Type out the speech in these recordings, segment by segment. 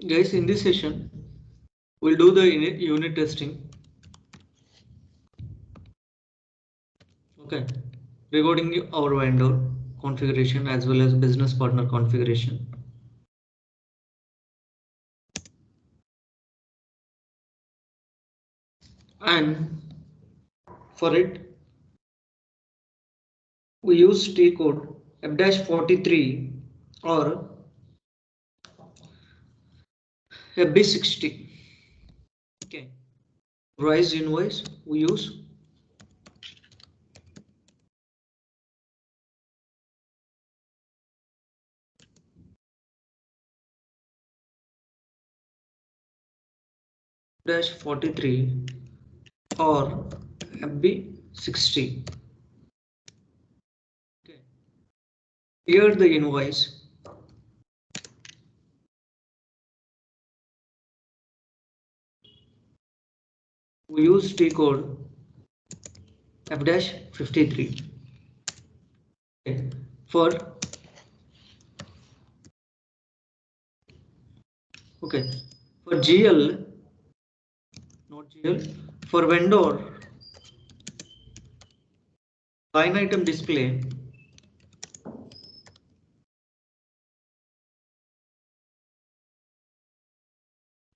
Guys, in this session, we'll do the unit testing. Okay, regarding our vendor configuration as well as business partner configuration. And for it, we use T code F-43 or FB60. Okay, rise invoice we use F-43 or FB60. Okay, here the invoice. We use T code F-53. Okay. For GL, not GL, for vendor line item display,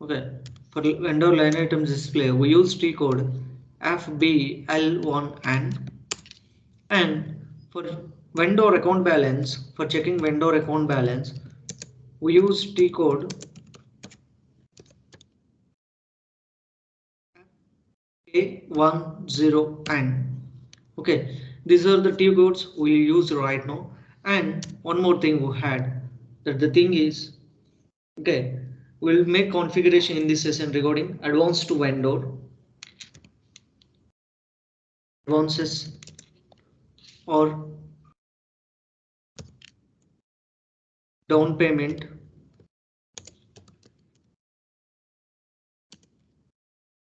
okay, for vendor line item display we use T code FBL1 and for vendor account balance, for checking vendor account balance we use T code A10N. Okay, these are the T codes we use right now. And one more thing we had, that the thing is, okay, we'll make configuration in this session regarding advance to vendor, advances or down payment,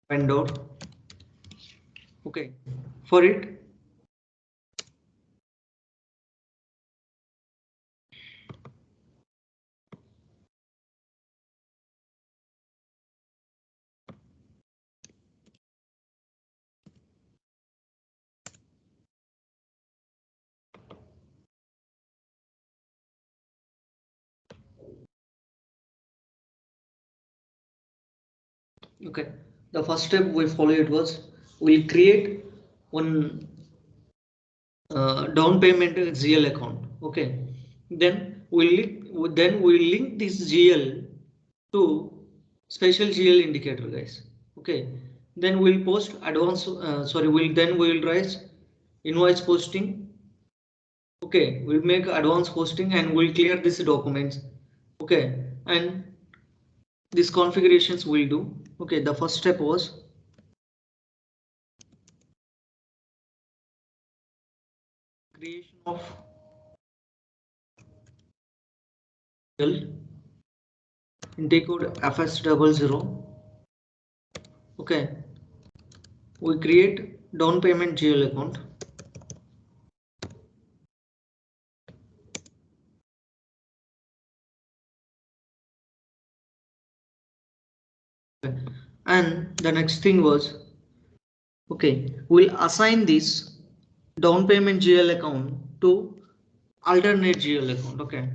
vendor. Okay, for it, okay, the first step we follow it was we'll create one down payment GL account. Okay, then we'll link this GL to special GL indicator, guys. Okay, then we'll post advance. We'll raise invoice posting. Okay, we'll make advance posting and we'll clear these documents. Okay, and these configurations we'll do. Okay, the first step was creation of intake code FS00. Okay, we create down payment GL account. Okay. And the next thing was, okay, we'll assign this down payment GL account to alternate GL account. Okay.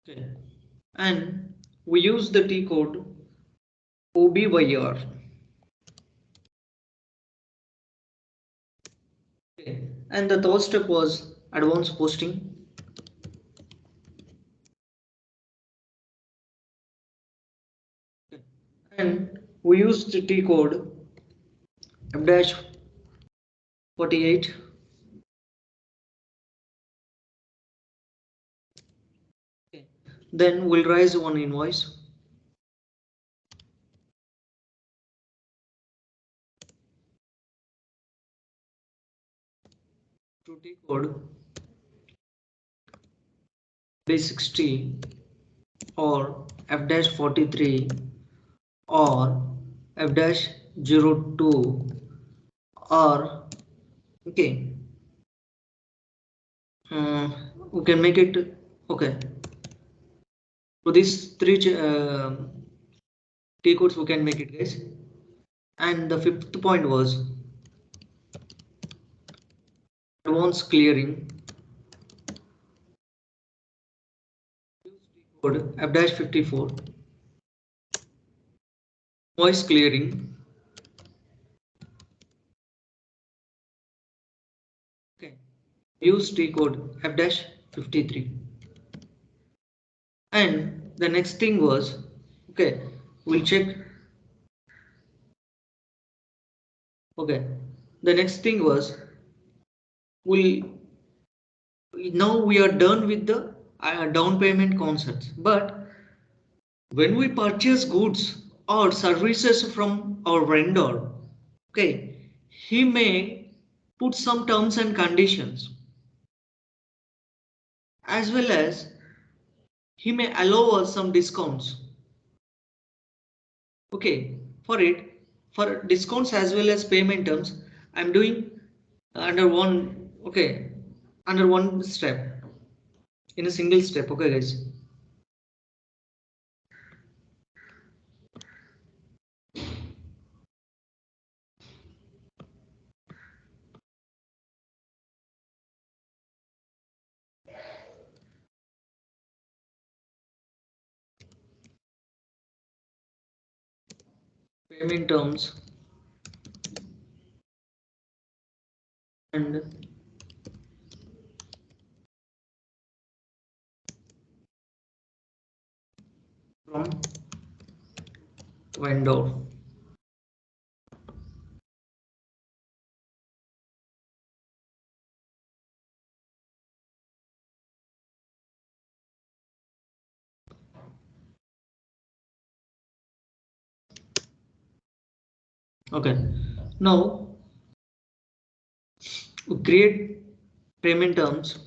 Okay. And we use the T code OBYR. Okay. And the third step was advance posting. Okay. And we used the T code F-48. Okay. Then we'll raise one invoice. To T code B60 or F-43 or F-02 or okay, we can make it okay. So these three key codes we can make it, guys. And the fifth point was advance clearing code F-54, voice clearing. Okay, use T code F-53. And the next thing was okay, we'll check. Okay, the next thing was we now we are done with the down payment concepts, but when we purchase goods or services from our vendor, okay, he may put some terms and conditions, as well as he may allow us some discounts. Okay, for discounts as well as payment terms, I'm doing under one, okay, under one step, in a single step. Okay, guys. Payment terms and from vendor. Okay, now we create payment terms.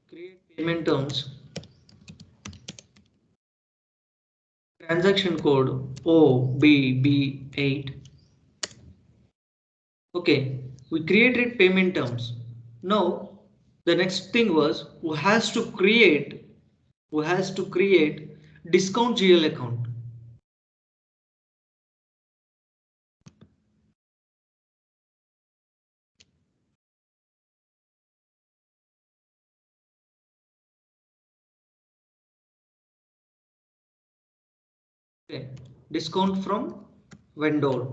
Create payment terms. Transaction code OBB8. Okay, we created payment terms. Now the next thing was who has to create discount GL account. Okay, discount from vendor.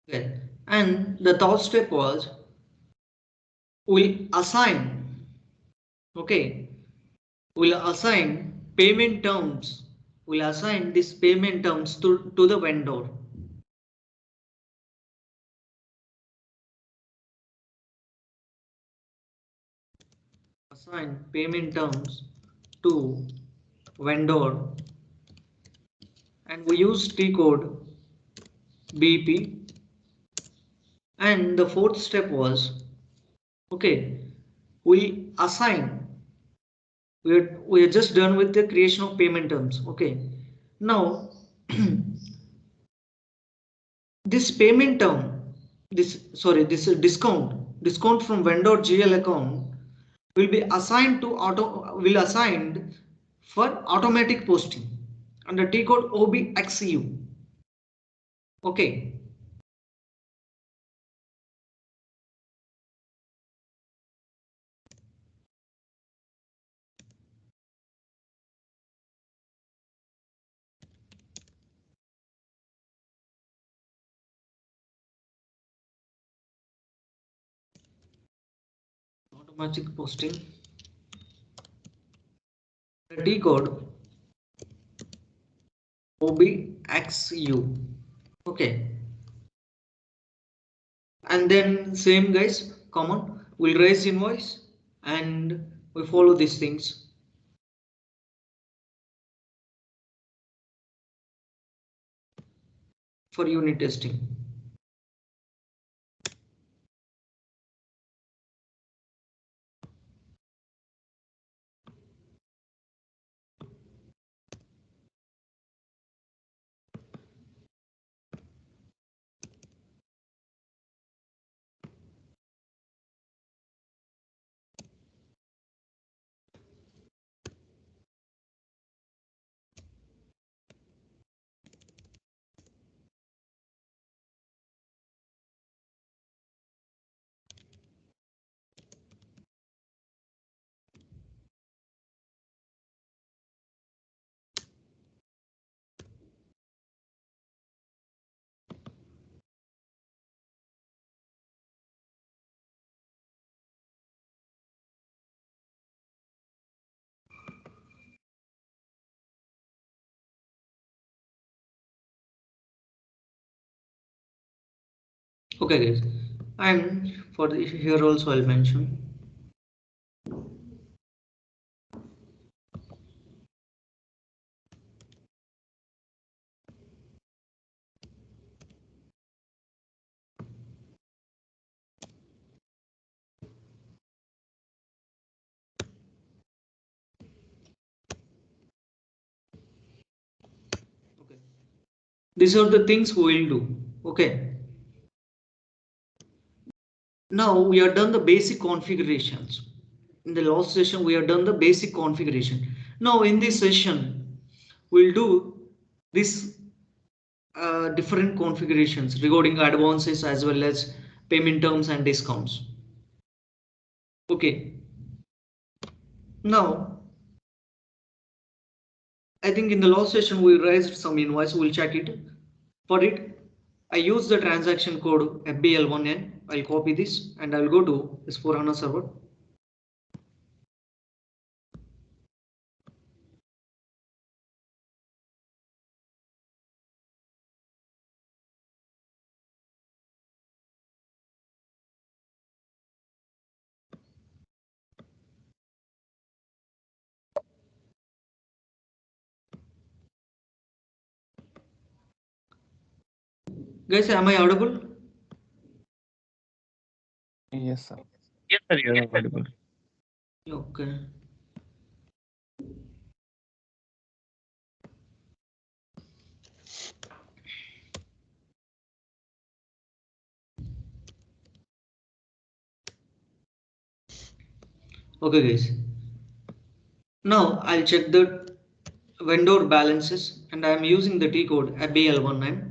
Okay, and the third step was we assign. Okay, we'll assign payment terms. We'll assign these payment terms to the vendor. Assign payment terms to vendor, and we use T code BP. And the fourth step was okay, we assign. We are just done with the creation of payment terms. Okay, now this payment term, this discount from vendor GL account will be assigned to will assigned for automatic posting under T code OBXU. Okay, automatic posting. the T code OBXU. Okay, and then same guys, common, we'll raise invoice and we follow these things for unit testing. Okay guys, and for the here also I'll mention. Okay, these are the things we'll do. Okay, now we have done the basic configurations. In the last session we have done the basic configuration. Now in this session we'll do this different configurations regarding advances as well as payment terms and discounts. Okay, now I think in the last session we raised some invoice. We'll check it. For it, I use the transaction code FBL1N. I'll copy this and I'll go to S4HANA server. Guys, am I audible? Yes, sir. Yes, sir, you are audible. Okay. Okay, guys. Now I'll check the vendor balances and I'm using the T code FBL19.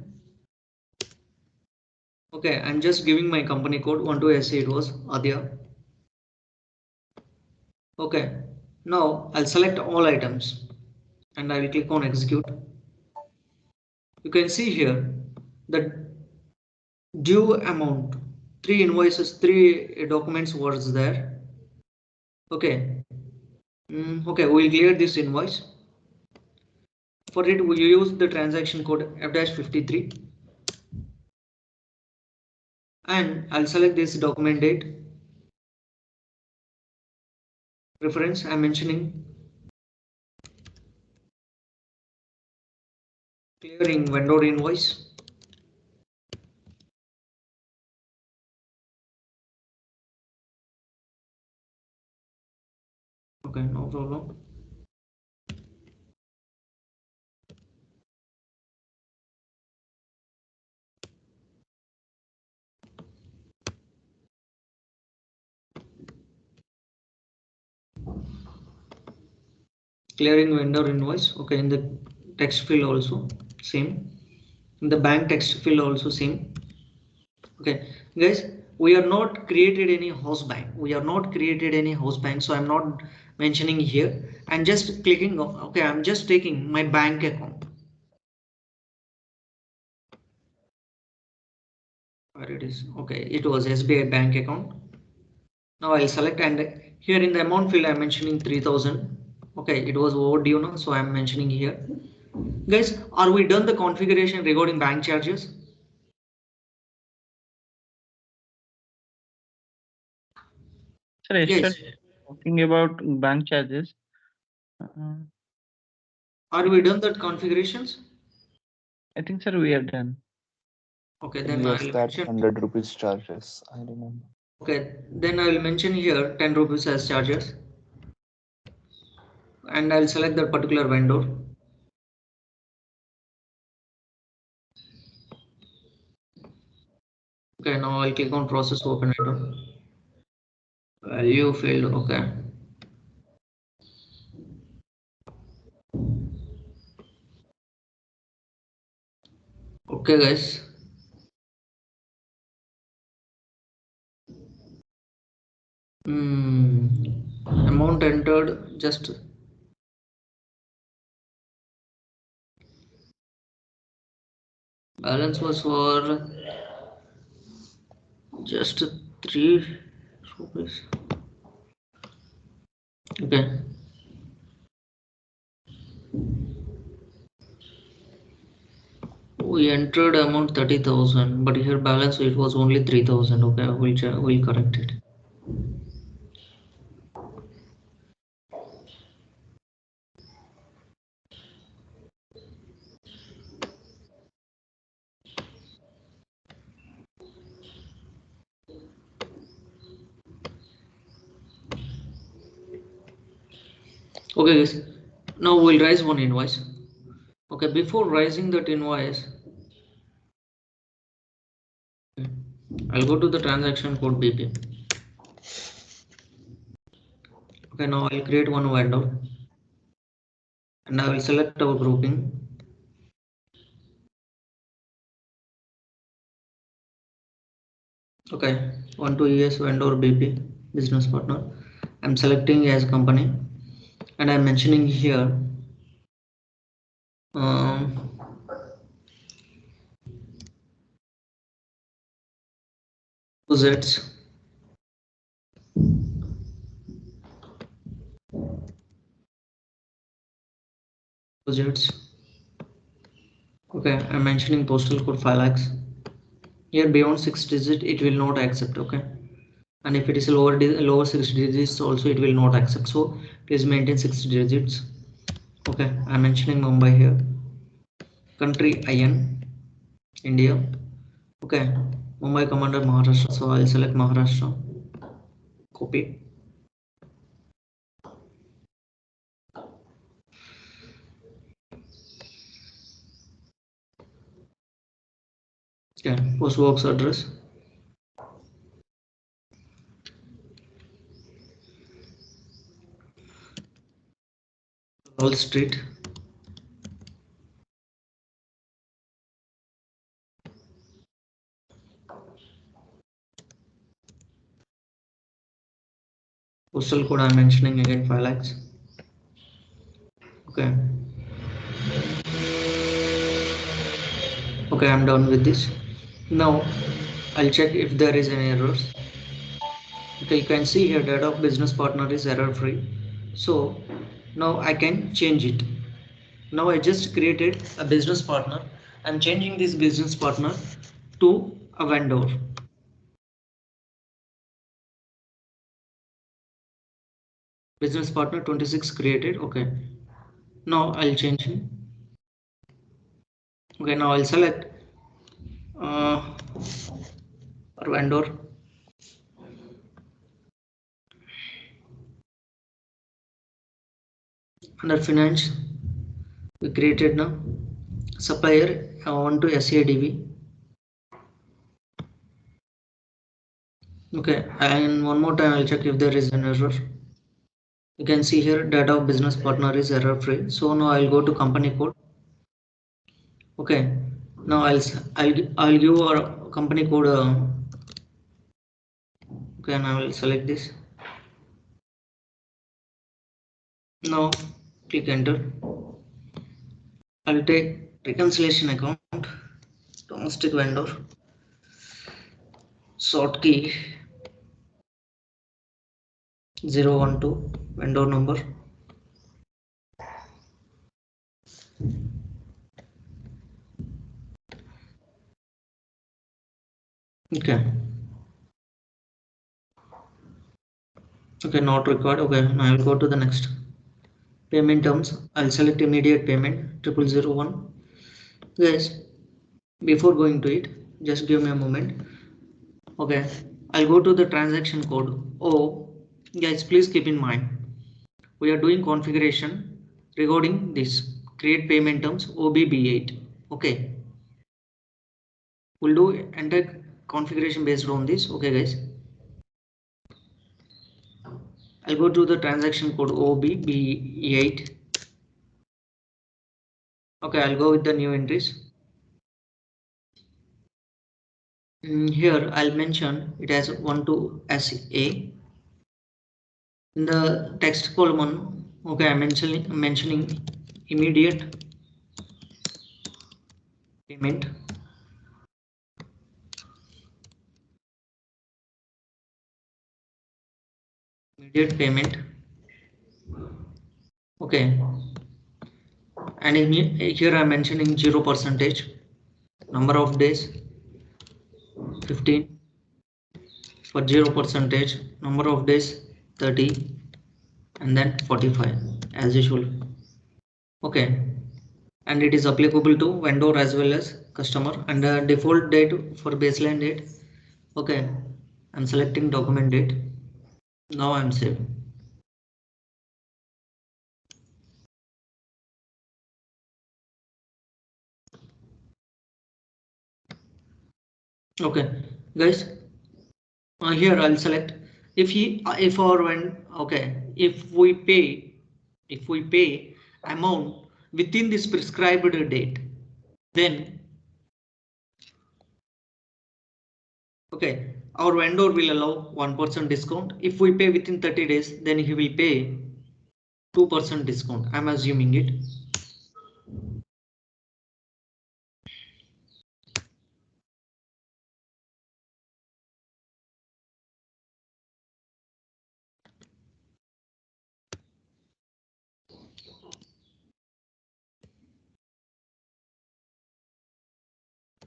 Okay, I'm just giving my company code 12SC. It was Adya. Okay, now I'll select all items and I will click on execute. You can see here the due amount, three invoices, three documents was there. Okay, okay, we'll clear this invoice. For it, we use the transaction code F-53 and I'll select this document date. Reference I'm mentioning clearing vendor invoice. Okay, no problem. Clearing vendor invoice. Okay, in the text field also same. In the bank text field also same. Okay, guys, we are not created any house bank. We are not created any house bank, so I'm not mentioning here. I'm just clicking. Okay, I'm just taking my bank account. Where it is? Okay, it was SBI bank account. Now I'll select and here in the amount field I'm mentioning 3000. Okay, it was overdue now, so I'm mentioning here. Guys, are we done the configuration regarding bank charges? Sir, I Yes. started talking about bank charges. Are we done that configurations? I think, sir, we are done. Okay, then Yes, I'll that mention. 100 rupees charges. I remember. Okay, then I will mention here 10 rupees as charges, and I'll select that particular vendor. Okay, now I'll click on process to open item. Value failed. Okay. Okay, guys. Amount entered just balance was for just 3 rupees. Okay. We entered amount 30,000, but here balance it was only 3,000. Okay, we'll correct it. Okay, guys. Now we'll raise one invoice. Okay, before raising that invoice, I'll go to the transaction code BP. Okay, now I'll create one vendor and I will select our grouping. Okay, 12ES vendor BP business partner. I'm selecting as company and I'm mentioning here Zs. Okay, I'm mentioning postal code 5 lakhs. Here beyond 6 digit it will not accept. Okay, and if it is lower 6 digits also it will not accept, so please maintain 6 digits. Okay, I'm mentioning Mumbai here. Country IN India. Okay, Mumbai commander Maharashtra, so I'll select Maharashtra. Copy. Okay, post box address. Wall Street. Postal code I'm mentioning again 5 lakhs. Okay. Okay, I'm done with this. Now I'll check if there is any errors. Okay, you can see here data of business partner is error free. So now I can change it. Now I just created a business partner. I'm changing this business partner to a vendor. Business partner 26 created. Okay, now I'll change him. Okay, now I'll select our vendor. Under finance we created now supplier on to SADV. Okay, and one more time I'll check if there is an error. You can see here data of business partner is error free. So now I'll go to company code. Okay, now I'll give our company code. Okay, and I will select this. Now click enter. I'll take reconciliation account, domestic vendor, sort key 012 vendor number. Okay. Okay, not required. Okay, now I will go to the next. Payment terms. I'll select immediate payment 0001. Guys, before going to it, just give me a moment. Okay, I'll go to the transaction code. Oh, guys, please keep in mind we are doing configuration regarding this create payment terms OBB8. Okay, we'll do entire configuration based on this. Okay, guys, I'll go to the transaction code OBB8. Okay, I'll go with the new entries. Here I'll mention it as 1 to SA. In the text column, okay, I'm mentioning immediate payment. Immediate payment. Okay, and here I'm mentioning 0%, number of days 15, for 0%, number of days 30, and then 45 as usual. Okay, and it is applicable to vendor as well as customer, and the default date for baseline date. Okay, I'm selecting document date. Now I'm saving. Okay, guys, here I'll select if or when. Okay, if we pay amount within this prescribed date, then okay, our vendor will allow 1% discount. If we pay within 30 days, then he will pay 2% discount. I'm assuming it.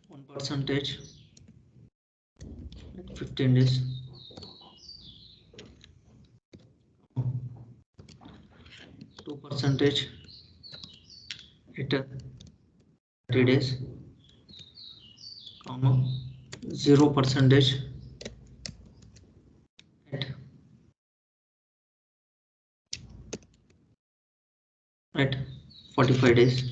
One percentage at 15 days. 2% at 30 days, comma 0% at 45 days.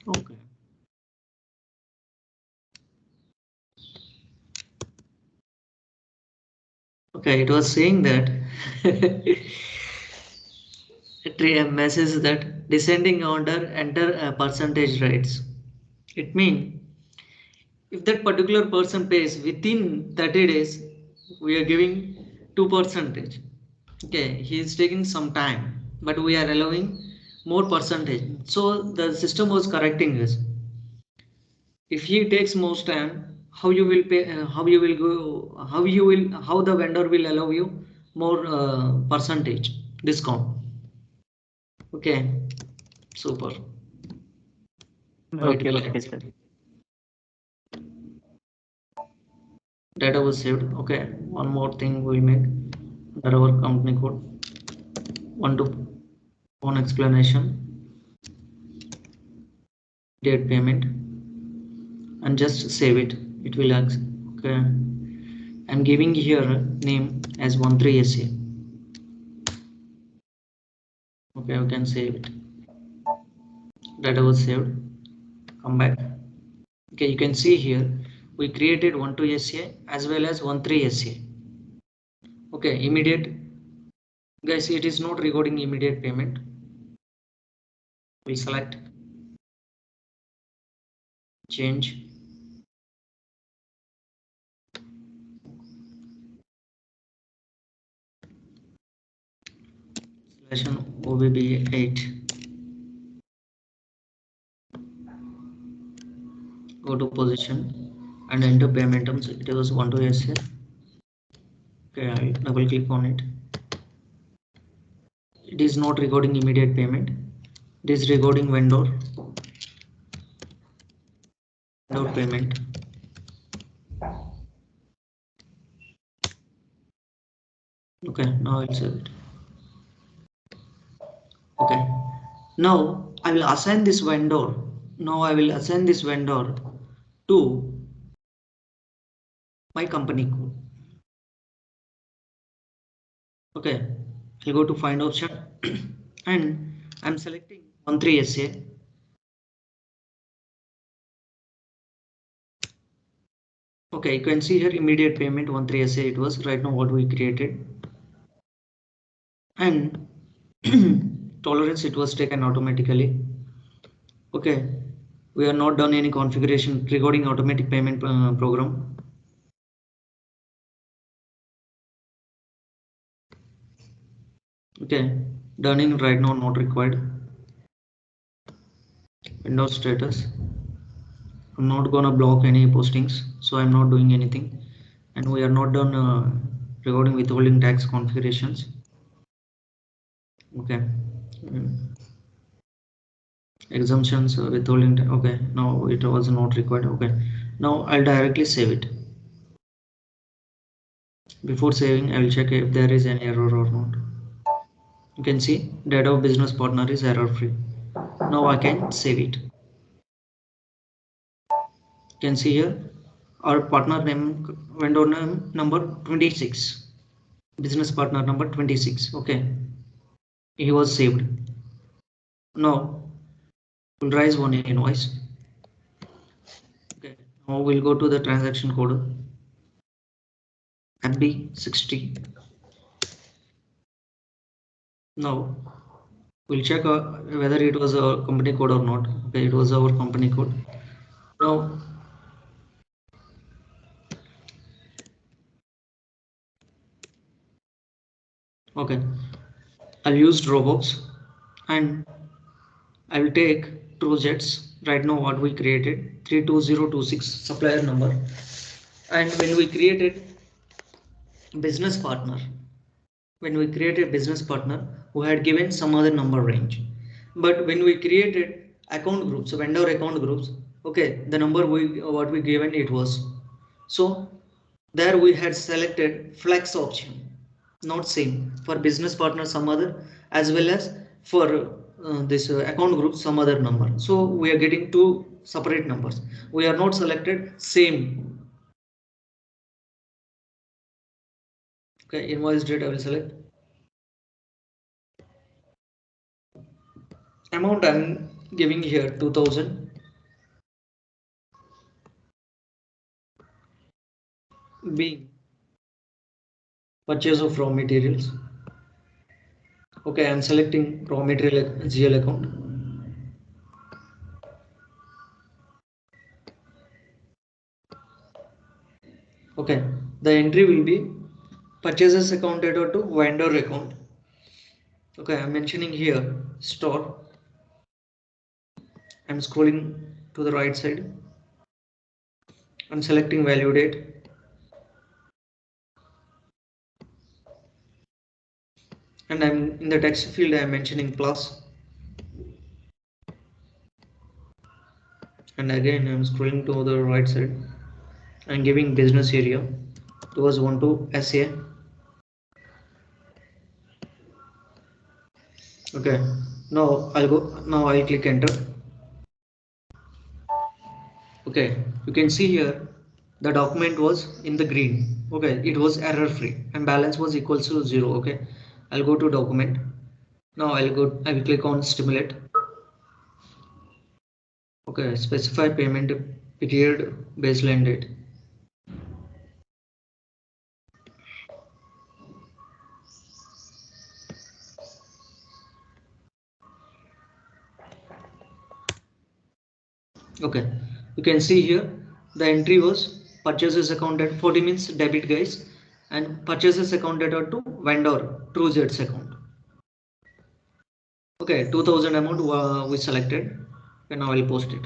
Okay. Okay, it was saying that a message that descending order enter percentage rates. It means if that particular person pays within 30 days, we are giving 2%. Okay, he is taking some time, but we are allowing more percentage. So the system was correcting this. If he takes most time, how you will pay, how you will go, how the vendor will allow you more percentage discount. Okay, super. Okay, okay, sir. Data was saved. Okay, one more thing we make under our company code. One explanation, date payment, and just save it. It will ask. Okay, I'm giving here name as 13SA. Okay, you can save it. Data was saved. Come back. Okay, you can see here we created 12SA as well as 13SA. Okay, immediate. Guys, it is not recording immediate payment. We'll select change. OBB 8. Go to position and enter payment terms. It was 1 to SA. Okay, I'll double click on it. It is not recording immediate payment. It is recording vendor payment. Okay, now I'll save it. Okay, now I will assign this vendor. Now I will assign this vendor to my company code. Okay, I'll go to find option and I'm selecting 13 SA. Okay, you can see here immediate payment 13 SA. It was right now what we created, and tolerance it was taken automatically. Okay, we are not done any configuration regarding automatic payment program. Okay, done in right now, not required. Windows status. I'm not gonna block any postings, so I'm not doing anything, and we are not done regarding withholding tax configurations. Okay, exemptions withholding. Okay, no, it was not required. Okay, now I'll directly save it. Before saving, I will check if there is any error or not. You can see data of business partner is error free. Now I can save it. You can see here our partner name, vendor name number 26, business partner number 26. Okay, he was saved. Now we'll raise one invoice. Okay, now we'll go to the transaction code MB60. Now we'll check whether it was a company code or not. Okay, it was our company code. Now okay, I'll use Dropbox and I will take true jets. Right now what we created 32026 supplier number, and when we created business partner, who had given some other number range, but when we created account groups, vendor account groups, okay, the number what we given it was, so there we had selected flex option, not same for business partner some other, as well as for this account group some other number, so we are getting two separate numbers. We are not selected same. Okay, invoice date I will select. Amount I'm giving here 2000. Being purchase of raw materials. Okay, I'm selecting raw material GL account. Okay, the entry will be purchases account data to vendor account. Okay, I'm mentioning here store. I'm scrolling to the right side. I'm selecting value date. And I'm in the text field, I'm mentioning plus. And again, I'm scrolling to the right side. I'm giving business area. It was 1 to SA. Okay, now I'll click enter. Okay, you can see here the document was in the green. Okay, it was error free and balance was equals to 0. Okay, I'll go to document. Now I will click on stimulate. Okay, specify payment period baseline date. Okay, you can see here the entry was purchases account at 40 means debit guys, and purchases account data to vendor TrueJets account. Okay, 2000 amount we selected, and now I'll post it.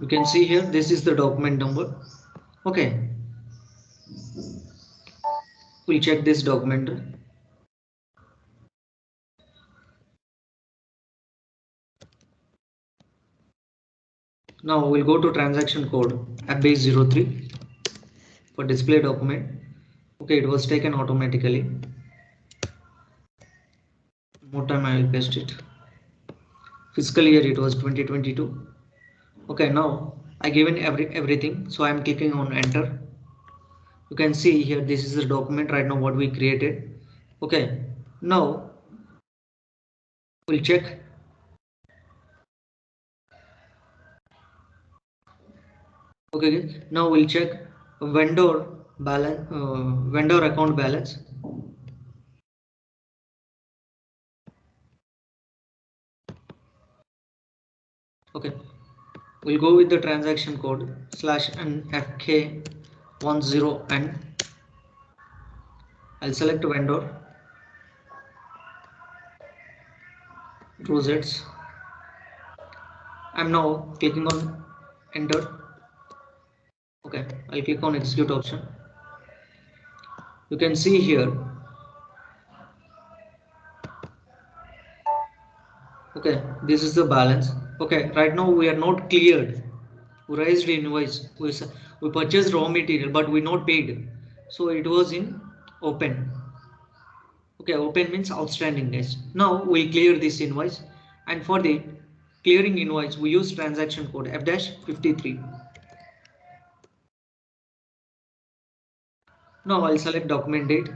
You can see here, this is the document number. Okay, we'll check this document. Now we'll go to transaction code FB03 for display document. Okay, it was taken automatically. More time I will paste it. Fiscal year it was 2022. Okay, now I given everything, so I am clicking on enter. You can see here, this is the document right now what we created. Okay, now we'll check. Okay, now we'll check vendor balance, vendor account balance. Okay, we'll go with the transaction code /NFK10N. I'll select vendor, rosets. I'm now clicking on enter. Okay, I'll click on execute option. You can see here. Okay, this is the balance. Okay, right now we are not cleared. We raised invoice. We purchased raw material, but we not paid. So it was in open. Okay, open means outstanding, guys. Now we clear this invoice, and for the clearing invoice we use transaction code F-53. Now I'll select document date.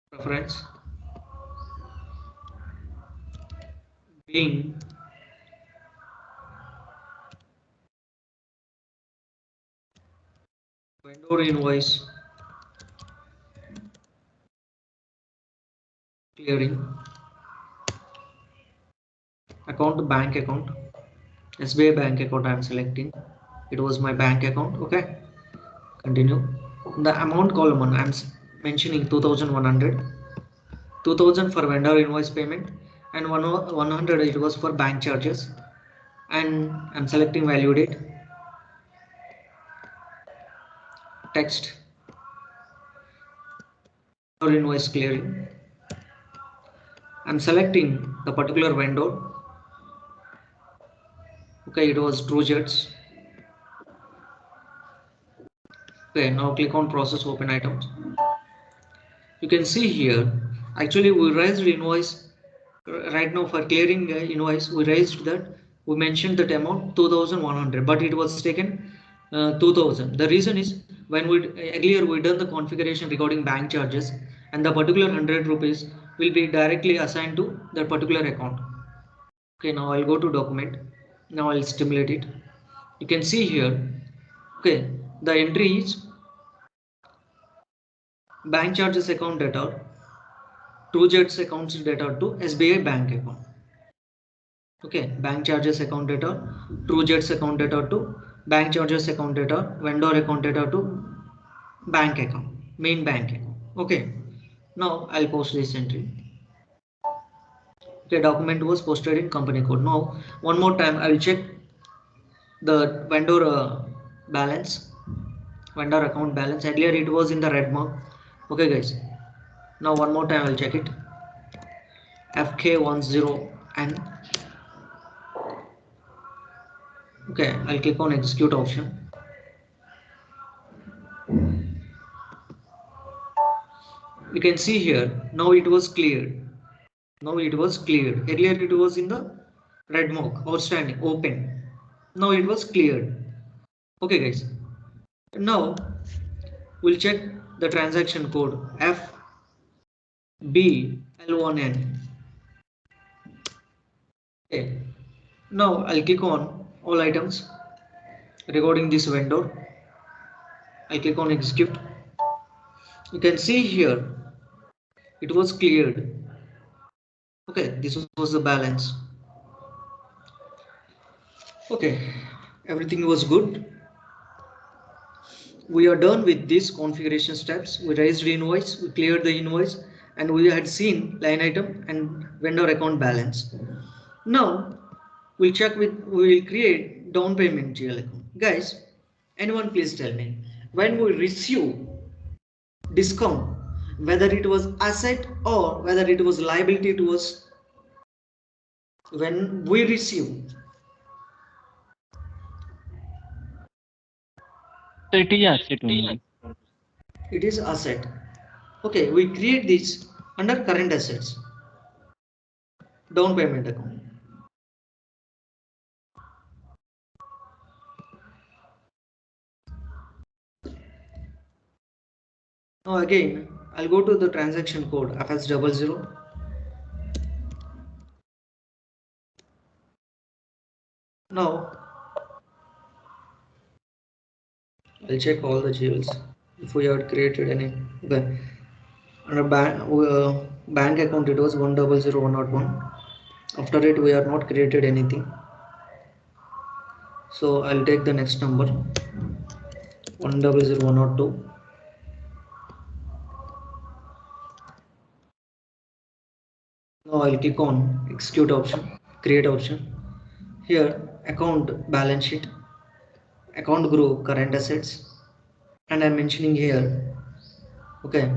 Preference. Being vendor invoice clearing account, bank account, SBI bank account I am selecting. It was my bank account. Okay, continue. In the amount column I am mentioning 2100, 2000 for vendor invoice payment, and 100 it was for bank charges, and I'm selecting value date, text, or invoice clearing. I'm selecting the particular vendor. Okay, it was TrueJets. Okay, now click on process open items. You can see here, actually we raised invoice right now for clearing invoice. We raised that, we mentioned that amount 2100, but it was taken 2000. The reason is, when we earlier we done the configuration regarding bank charges, and the particular 100 rupees will be directly assigned to that particular account. Okay, now I'll go to document. Now I'll stimulate it. You can see here, okay, the entry is bank charges account data, TrueJets accounts data to SBI bank account. Okay, bank charges account data, TrueJets account data to bank charges account data, vendor account data to bank account, main bank account. Okay, now I'll post this entry. Okay, document was posted in company code. Now one more time I will check the vendor balance, vendor account balance. Earlier it was in the red mark. Okay guys, now one more time I'll check it. FK10N. Okay, I'll click on execute option. You can see here, now it was cleared. Now it was cleared. Earlier it was in the red mark, outstanding, open. Now it was cleared. Okay guys, now we'll check the transaction code FBL1N. Okay, now I'll click on all items regarding this vendor. I click on execute. You can see here, it was cleared. Okay, this was the balance. Okay, everything was good. we are done with these configuration steps. We raised the invoice, we cleared the invoice, and we had seen line item and vendor account balance. Now we will create down payment GL account. Guys, anyone please tell me, when we receive discount, whether it was asset or whether it was liability to us, when we receive, So it is asset only. it is asset. Okay, we create this under current assets, down payment account. Now again, I'll go to the transaction code FS00. Now I'll check all the GLs if we have created any. Okay. Under bank account it was 100101. After it we are not created anything. So I'll take the next number 100102. Now I'll click on execute option, create option. Here account balance sheet, account group current assets, and I'm mentioning here, okay,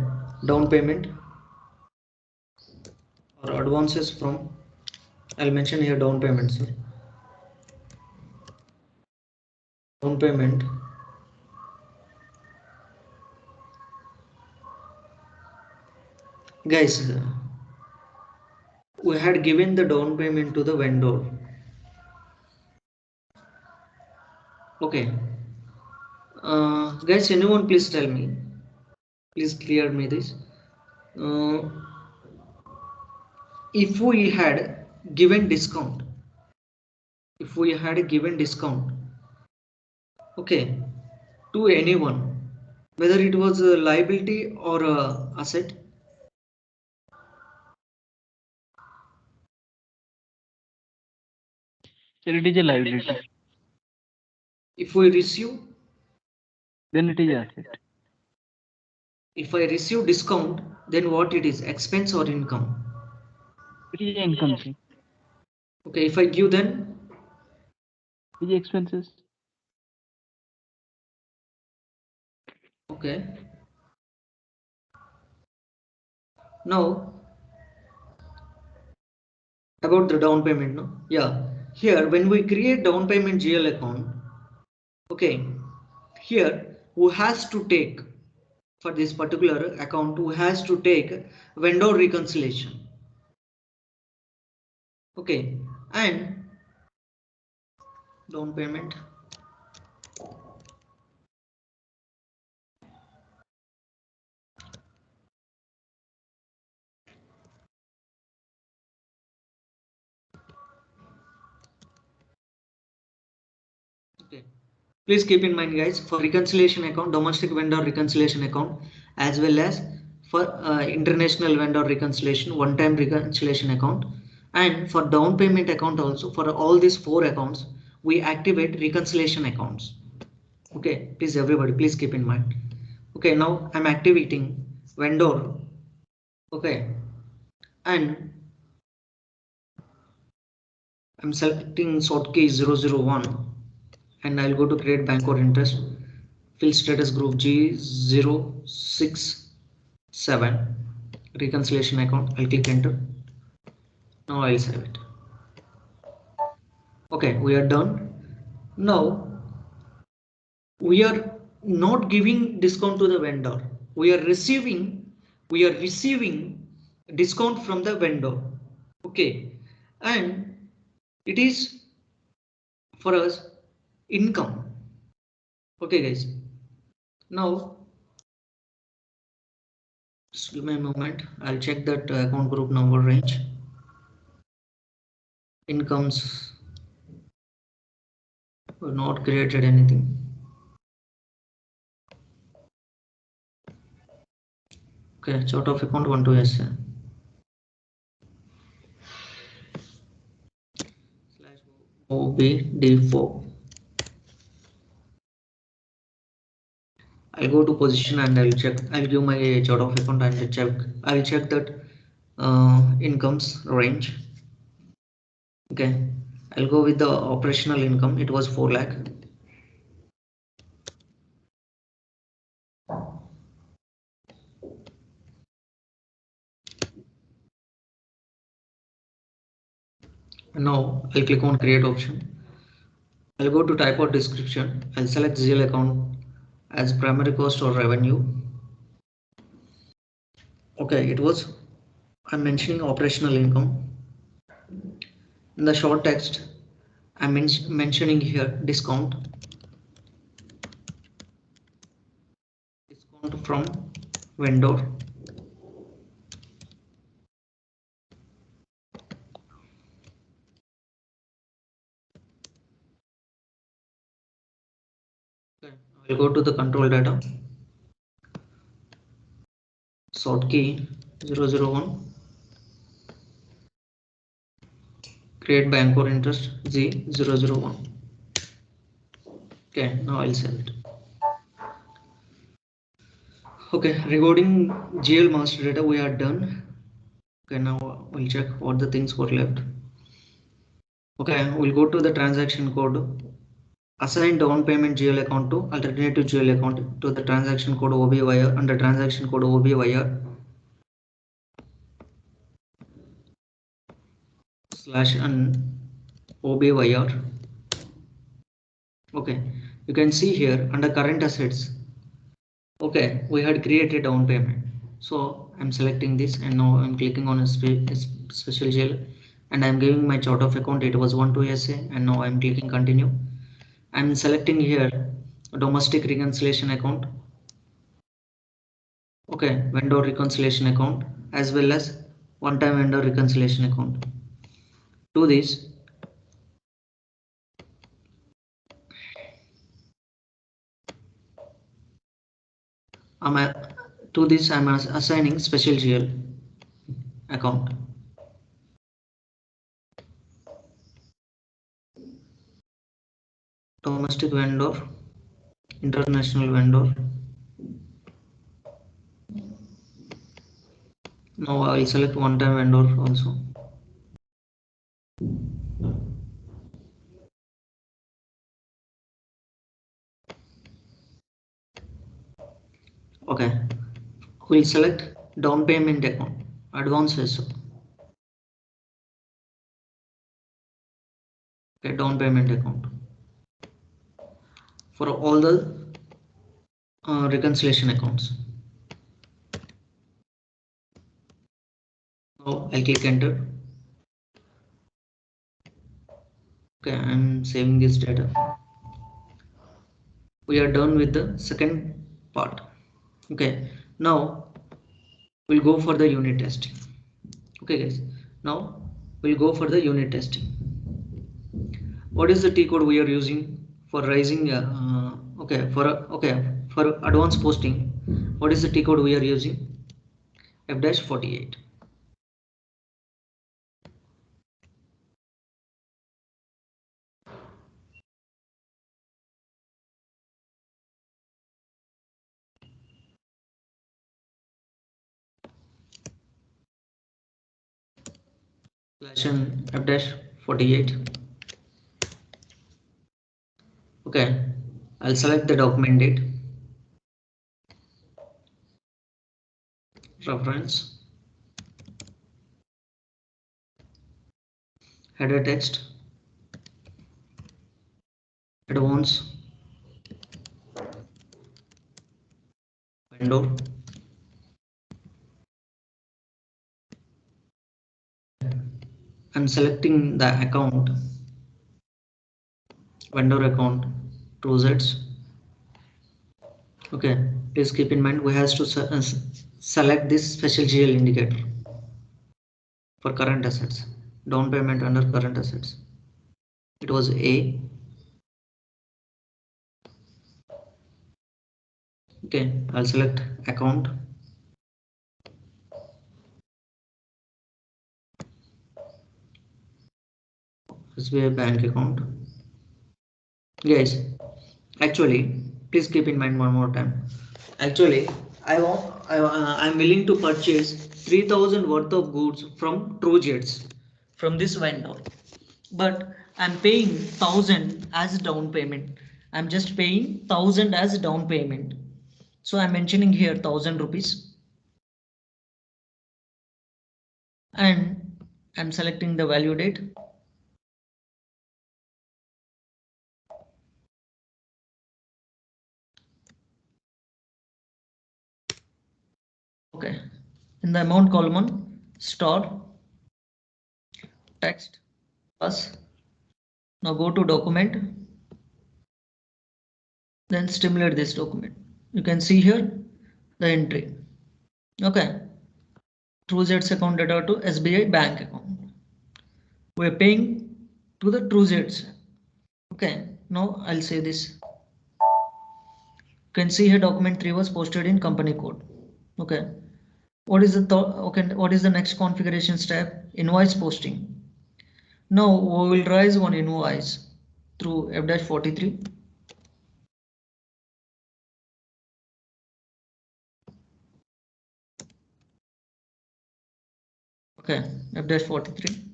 down payment or advances from, I'll mention here down payment, sorry, down payment, guys, we had given the down payment to the vendor. Okay, guys, anyone please tell me, please clear me this. uh, if we had given discount, if we had given discount, okay, to anyone, whether it was a liability or a asset, So it is a liability. if we receive, Then it is asset. if I receive discount, then what it is, expense or income? It is income. See. Okay, if I give, then It is expenses. okay. Now about the down payment, no? Yeah, here when we create down payment GL account, okay, here who has to take, for this particular account, who has to take vendor reconciliation, okay, and down payment, okay. Please keep in mind, guys, for reconciliation account, domestic vendor reconciliation account, as well as for international vendor reconciliation, one-time reconciliation account, and for down payment account also, for all these four accounts, we activate reconciliation accounts. Okay, please everybody, please keep in mind. Okay, now I'm activating vendor. Okay, and I'm selecting sort key 001, and I'll go to create bank or interest, fill status group G067, reconciliation account. I'll click enter. Now I'll save it. Okay, we are done. Now we are not giving discount to the vendor. We are receiving discount from the vendor. Okay, and it is for us income. Okay, guys. Now just give me a moment. I'll check that account group number range. Incomes were not created anything. Okay, chart of account 1 to S. Slash OBD4. I'll go to position and I'll check. I'll give my chart of account and check. I'll check that incomes range. Okay, I'll go with the operational income. It was 4 lakh. Now I'll click on create option. I'll go to type or description. I'll select GL account as primary cost or revenue. Okay, I'm mentioning operational income. In the short text, I'm mentioning here discount from vendor. Okay, I'll go to the control data. Sort key 001. Create bank or interest Z001. Okay, now I'll sell it. Okay, regarding GL master data we are done. Okay, now we'll check what the things were left. Okay, we'll go to the transaction code. Assign down payment GL account to alternative GL account to the transaction code OB wire under transaction code OB wire slash and OB wire. Okay, you can see here under current assets. Okay, we had created down payment. So I'm selecting this and now I'm clicking on a special GL and I'm giving my chart of account. It was 12SA and now I'm clicking continue. I'm selecting here domestic reconciliation account. Okay, vendor reconciliation account as well as one-time vendor reconciliation account. To this, I'm assigning special GL account. Domestic vendor, international vendor. Now I'll select one-time vendor also. Okay, we'll select down payment account, advances. Okay, down payment account for all the reconciliation accounts. Now I'll click enter. Okay, I'm saving this data. We are done with the second part. Okay, now we'll go for the unit testing. Okay guys, now we'll go for the unit testing. What is the T code we are using for raising for advance posting? What is the T code we are using? F-48. F-48. Okay, I'll select the document date, reference, header text, advance, vendor, I'm selecting the account, vendor account, 2Zs. Okay, please keep in mind we have to select this special GL indicator for current assets, down payment under current assets. It was A. Okay, I'll select account, SBI bank account. Guys, actually please keep in mind one more time, Actually, I'm willing to purchase 3,000 worth of goods from TrueJets from this vendor, but I'm paying 1,000 as down payment. I'm just paying 1,000 as down payment. So I'm mentioning here 1,000 rupees, and I'm selecting the value date. Okay, in the amount column, star text plus. Now go to document, then stimulate this document. You can see here the entry. Okay, TrueJets account data to SBI bank account. We are paying to the TrueJets. Okay, now I'll say this. You can see here document 3 was posted in company code. Okay, what is the next configuration step? Invoice posting. Now we will raise one invoice through F-43. Okay, F-43.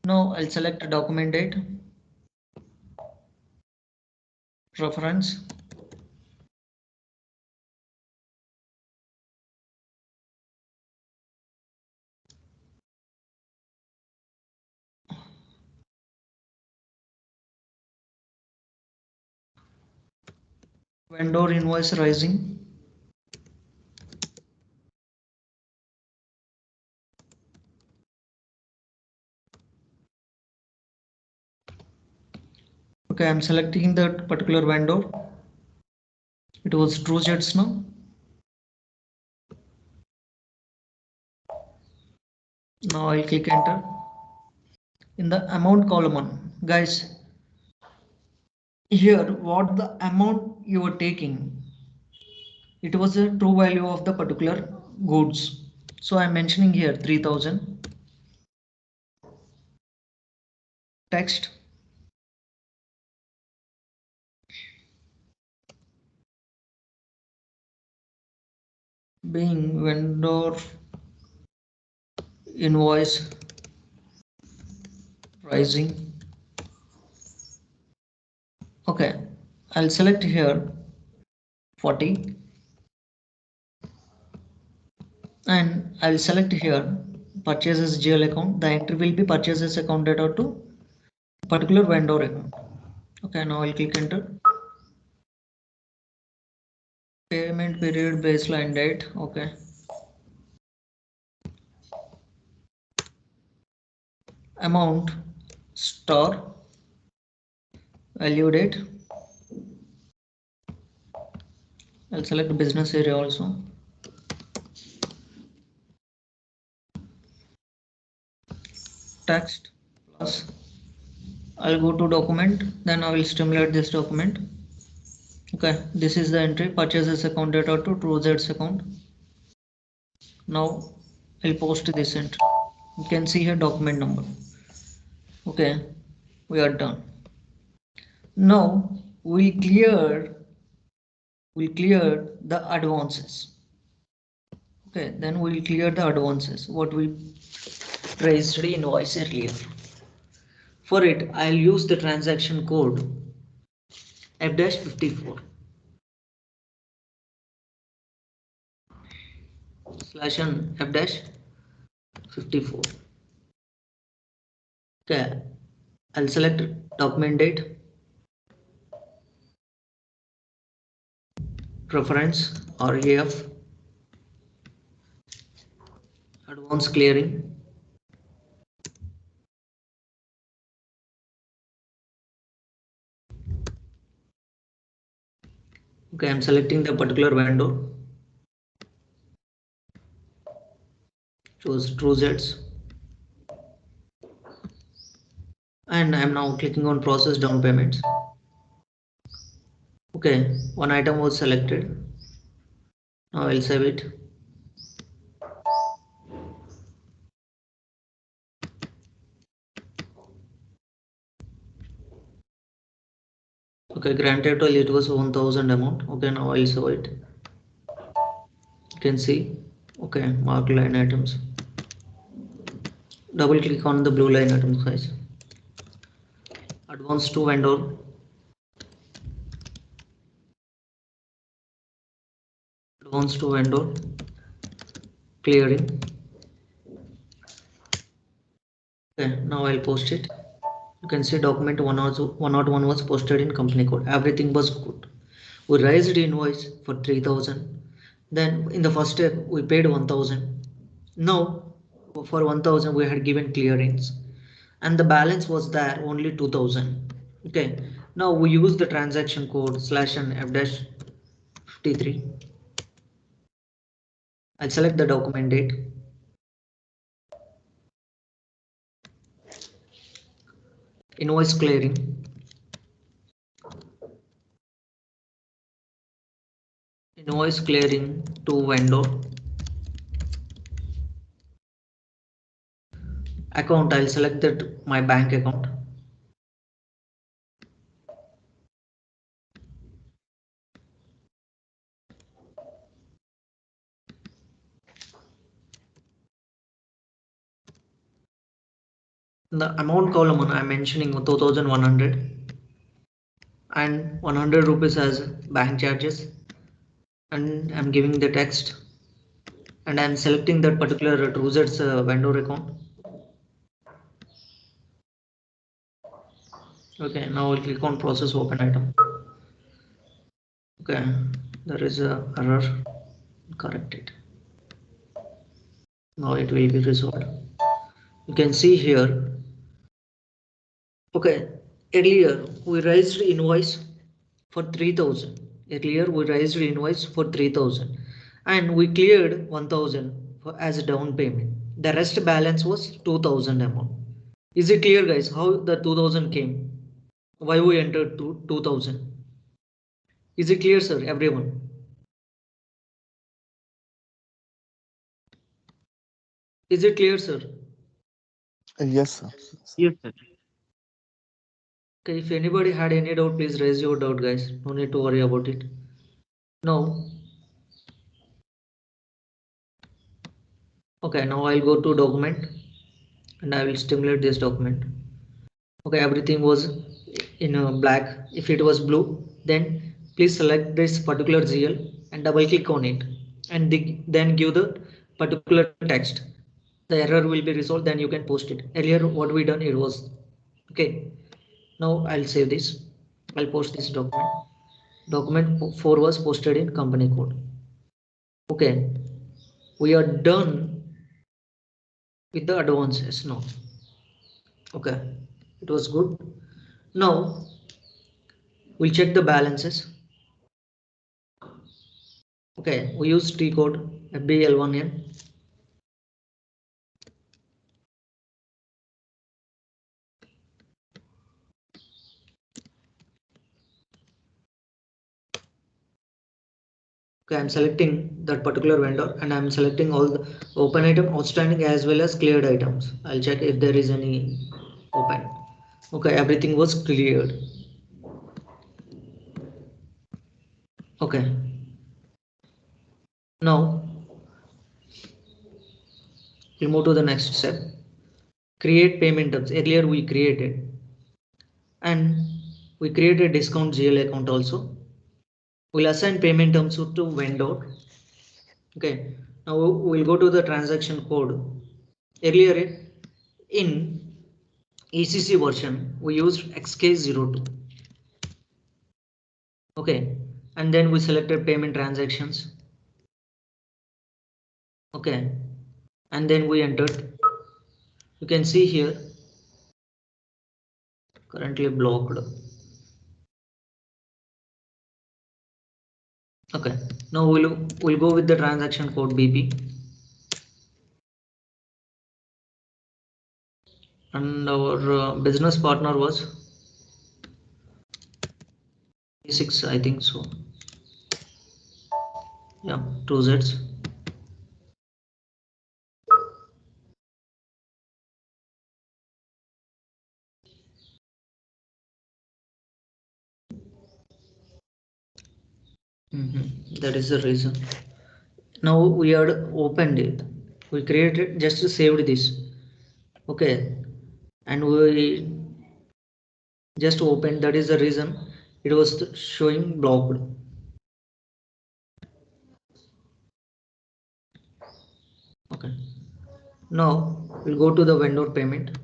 Now I'll select a document date, reference, vendor invoice rising, okay, I'm selecting that particular vendor. It was TrueJets now. Now I'll click enter. In the amount column, guys, here what the amount you were taking, it was the true value of the particular goods. So I'm mentioning here 3,000. Text, being vendor invoice rising. Okay, I'll select here 40, and I'll select here purchases GL account. The entry will be purchases account data to particular vendor account. Okay, now I'll click enter. Payment period baseline date. Okay, amount star value date. I'll select business area also. Text plus. I'll go to document, then I will stimulate this document. Okay, this is the entry purchases account data to TrueJets account. Now I'll post this entry. You can see here document number. Okay, we are done. Now we'll clear the advances. Okay, then we'll clear the advances what we raised the invoice earlier. For it, I'll use the transaction code F-54 /n F-54. Okay, I'll select document date, reference RAF, advance clearing. Okay, I'm selecting the particular vendor. Choose TrueJets. And I'm now clicking on process down payments. Okay, one item was selected. Now I'll save it. Okay, grand total it was 1000 amount. Okay, now I'll show it. You can see. Okay, mark line items. Double click on the blue line items, guys. Advance to vendor. Advance to vendor. Clearing. Okay, now I'll post it. You can see document 101 was posted in company code. Everything was good. We raised invoice for 3000. Then in the first step we paid 1000. Now for 1000 we had given clearance and the balance was there only 2000. Okay, now we use the transaction code /n f-53. I'll select the document date. Invoice clearing. Invoice clearing to vendor. Account, I'll select that my bank account. The amount column I'm mentioning 2100 and 100 rupees as bank charges, and I'm giving the text and I'm selecting that particular TrueZ's vendor account. Okay, now I'll click on process open item. Okay, there is a error. Correct it. Now it will be resolved. You can see here. Okay, earlier we raised invoice for 3000. Earlier we raised invoice for 3000 and we cleared 1000 for as a down payment. The rest balance was 2000 amount. Is it clear, guys, how the 2000 came? Why we entered 2000? Is it clear, sir, everyone? Is it clear, sir? Yes, sir. Yes, sir. Okay, if anybody had any doubt, please raise your doubt, guys. No need to worry about it. Now, okay, now I'll go to document and I will stimulate this document. Okay, everything was in black. If it was blue, then please select this particular GL and double click on it and then give the particular text. The error will be resolved, then you can post it. Earlier what we done, it was okay. Now I'll save this. I'll post this document. Document 4 was posted in company code. Okay, we are done with the advances now. Okay, it was good. Now we'll check the balances. Okay, we use T code FBL1N. Okay, I'm selecting that particular vendor and I'm selecting all the open item, outstanding as well as cleared items. I'll check if there is any open. Okay, everything was cleared. Okay, now we'll move to the next step. Create payment terms. Earlier we created and we created discount GL account also. We'll assign payment terms to vendor. Okay, now we'll go to the transaction code. Earlier in ECC version we used XK02. Okay, and then we selected payment transactions. Okay, and then we entered. You can see here currently blocked. Okay, now we'll go with the transaction code BP and our business partner was 6, I think so. Yeah, 2Zs. That is the reason. Now we had opened it. We created just saved this. Okay, and we just opened. That is the reason it was showing blocked. Okay. Now we'll go to the vendor payment.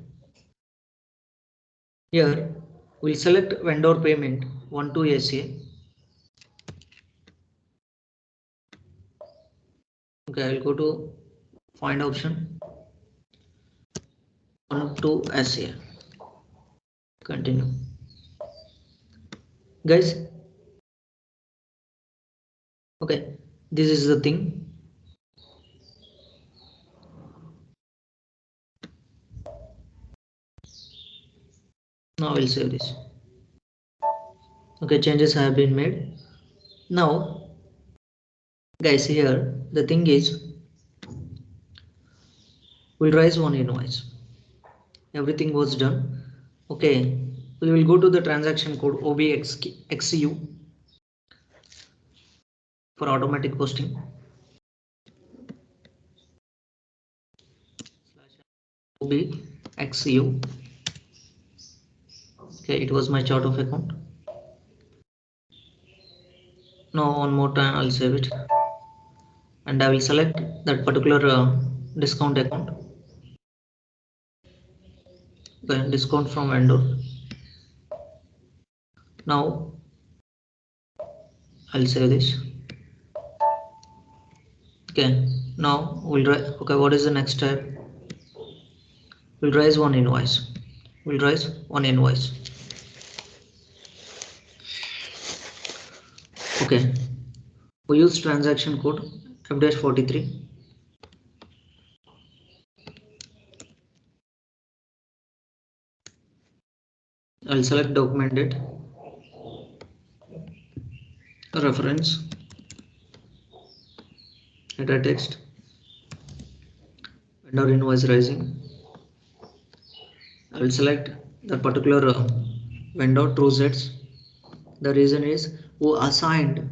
Here we'll select vendor payment 1 to SA. Okay, I'll go to find option 1 to SA. Continue. Guys, okay, this is the thing. Now I'll save this. Okay, changes have been made. Now guys, here the thing is we'll raise one invoice. Everything was done. Okay, we will go to the transaction code OBXU for automatic posting. OBXU. Okay, it was my chart of account. Now one more time I'll save it and I will select that particular discount account. Okay, discount from vendor. Now I'll save this. Okay, now we'll okay, what is the next step? We'll raise one invoice. We'll raise one invoice. Okay, we use transaction code F-43. I'll select document date, reference, header text, vendor invoice raising. I'll select the particular vendor true sets. The reason is we assigned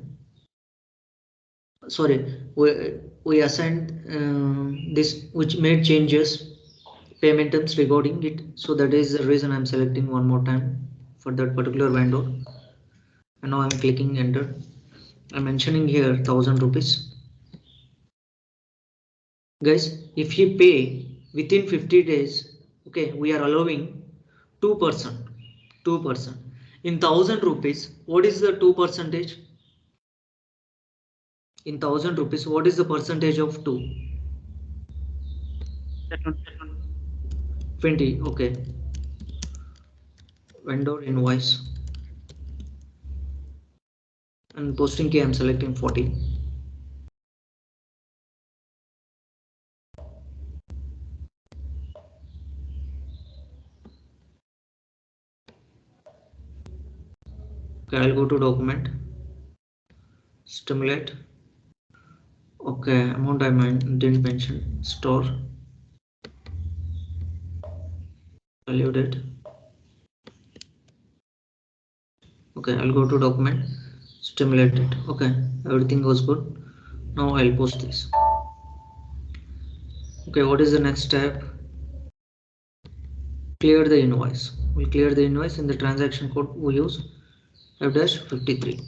this which made changes payment terms regarding it, so that is the reason I'm selecting one more time for that particular vendor. And now I'm clicking enter. I'm mentioning here 1000 rupees. Guys, if you pay within 50 days, okay, we are allowing 2%. 2%. In 1000 rupees, what is the 2 percentage? In 1000 rupees, what is the percentage of 2? 20. Okay. Vendor invoice. And posting key I'm selecting 40. Okay, I'll go to document, stimulate. Okay, amount I didn't mention, store, value date. Okay, I'll go to document, stimulate it. Okay, everything was good. Now I'll post this. Okay, what is the next step? Clear the invoice. We'll clear the invoice. In the transaction code we use F-53.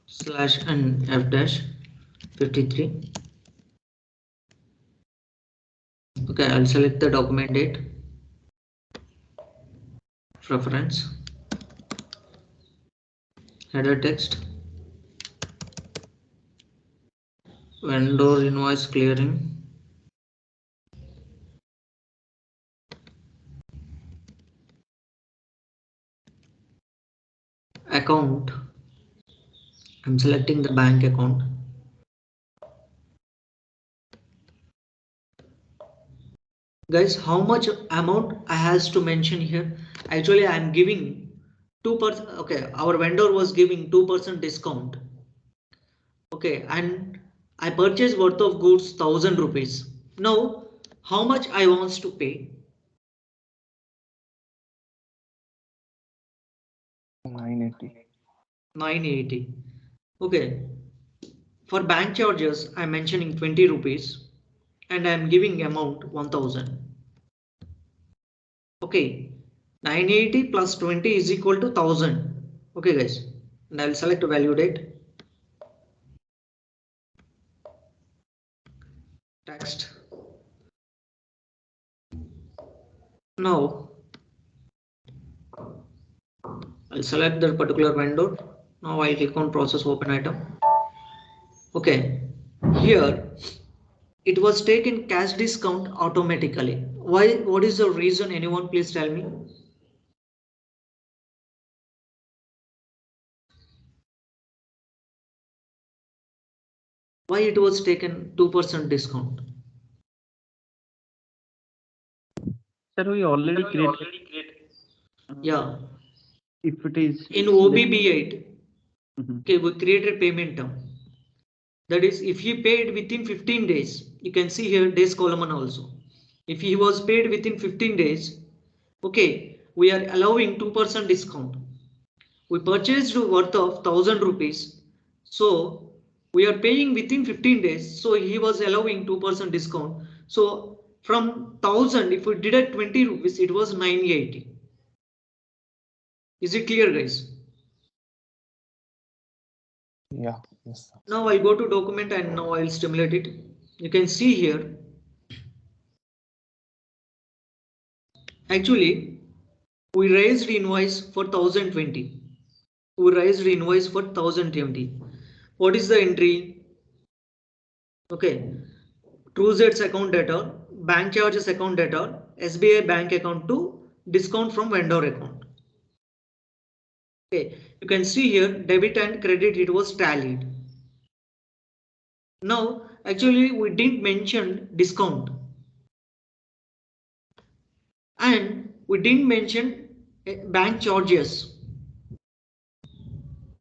Slash and F-53. Okay, I'll select the document date, reference, header text, vendor invoice clearing, account. I'm selecting the bank account. Guys, how much amount I has to mention here? Actually, I'm giving 2%. Okay, our vendor was giving 2% discount. Okay, and I purchased worth of goods 1000 rupees. Now, how much I wants to pay? 980. 980. Okay. For bank charges, I'm mentioning 20 rupees and I'm giving amount 1000. Okay. 980 plus 20 is equal to 1000. Okay, guys. And I'll select value date. Text. Now I'll select that particular vendor. Now I'll click on process open item. Okay. Here it was taken cash discount automatically. Why? What is the reason? Anyone please tell me? Why it was taken 2% discount? Sir, we already created. Yeah. If it is In OBB8, Mhm. okay, we created payment term. That is, if he paid within 15 days, you can see here days column also. If he was paid within 15 days, okay, we are allowing 2% discount. We purchased worth of 1000 rupees, so we are paying within 15 days, so he was allowing 2% discount. So from 1000, if we deduct 20 rupees, it was 980. Is it clear, guys? Yeah, yes, sir. Now I'll go to document and now I'll stimulate it. You can see here, actually we raised invoice for 1020. We raised invoice for 1020. What is the entry? Okay, TrueZ's account data, bank charges account data, SBI bank account to discount from vendor account. Okay, you can see here debit and credit, it was tallied. Now actually we didn't mention discount and we didn't mention bank charges.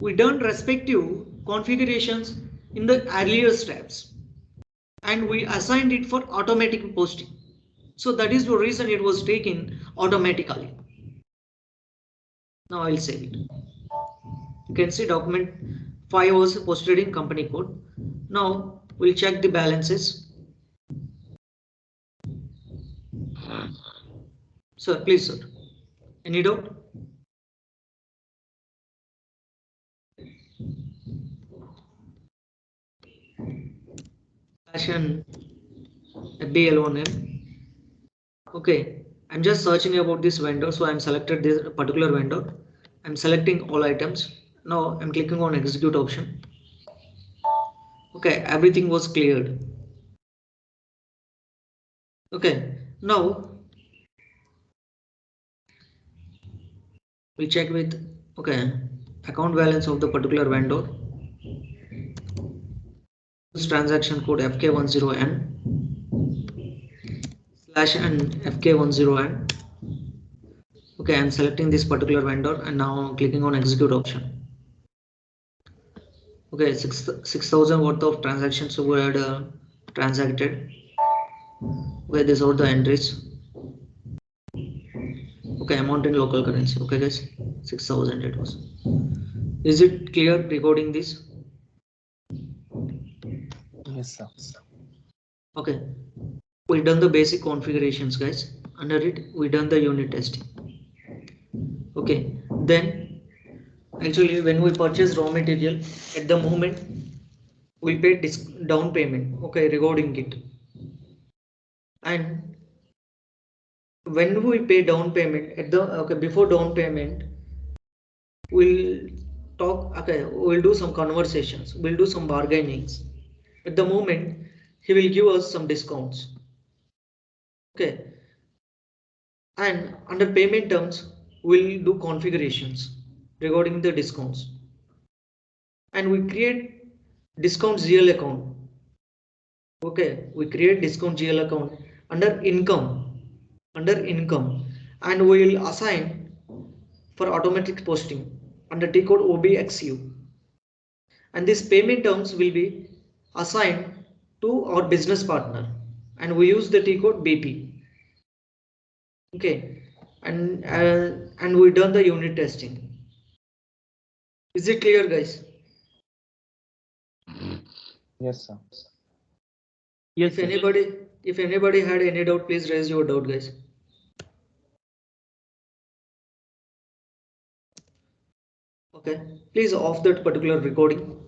We done respective configurations in the earlier steps and we assigned it for automatic posting. So that is the reason it was taken automatically. Now I'll save it. You can see document 5 was posted in company code. Now we'll check the balances. Sir, please, sir. Any doubt? Fashion FBL1M. Okay, I'm just searching about this vendor, so I'm selected this particular vendor. I'm selecting all items. Now I'm clicking on execute option. Okay, everything was cleared. Okay, now we check with account balance of the particular vendor. Use transaction code FK10N/N FK10N. Okay, I'm selecting this particular vendor and now clicking on execute option. Okay, 6,000 worth of transactions were transacted. Okay, these are the entries. Okay, amount in local currency. Okay, guys, 6,000 it was. Is it clear regarding this? Yes, sir. Okay, we done the basic configurations, guys. Under it, we done the unit testing. Okay, then actually when we purchase raw material, at the moment we pay down payment. Okay, regarding it, and when we pay down payment at the before down payment, we'll talk. Okay, we'll do some conversations. We'll do some bargainings. At the moment, he will give us some discounts. Okay, and under payment terms we'll do configurations regarding the discounts and we create discount GL account. Okay, we create discount GL account under income and we will assign for automatic posting under T code OBXU, and these payment terms will be assigned to our business partner and we use the T code BP. Okay, and we done the unit testing. Is it clear, guys? Yes, sir. Yes, sir. If anybody had any doubt, please raise your doubt, guys. Okay, please off that particular recording.